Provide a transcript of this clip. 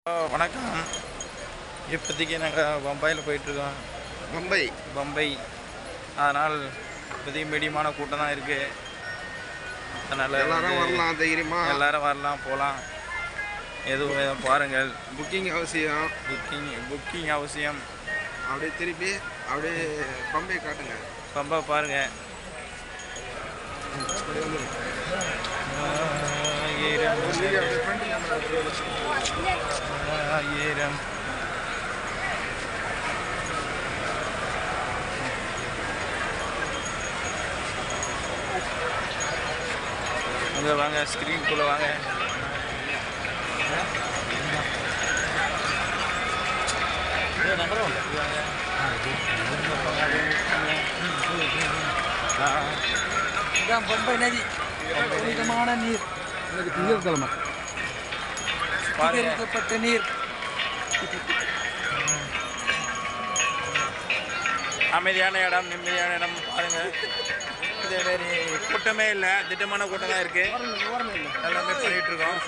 வணக்கம். இப்போதைக்கு நாங்கள் பம்பாயில் போயிட்டுருக்கோம். பம்பை. அதனால் இப்போதைக்கு மீடியமான கூட்டம் தான் இருக்குது. அதனால் எல்லாரும் வரலாம், தைரியமாக எல்லோரும் வரலாம், போகலாம். எதுவும் பாருங்கள். புக்கிங் அவசியம். புக்கிங் அவசியம். அப்படியே திருப்பி அப்படியே பம்பை காட்டுங்க. பம்பை பாருங்கள். அங்கே வாங்க, ஸ்க்ரீன்குள்ளே வாங்க. பம்பை நதி புனிதமான நீர், திங்கட்கிழமை சுத்திகரிக்கப்பட்ட நீர். அமைதியான இடம், நிம்மதியான இடம் பாருங்கள். இதேமாரி கூட்டமே இல்லை, திட்டமான கூட்டம் தான் இருக்குது. எல்லாமே பண்ணிகிட்ருக்கோம்.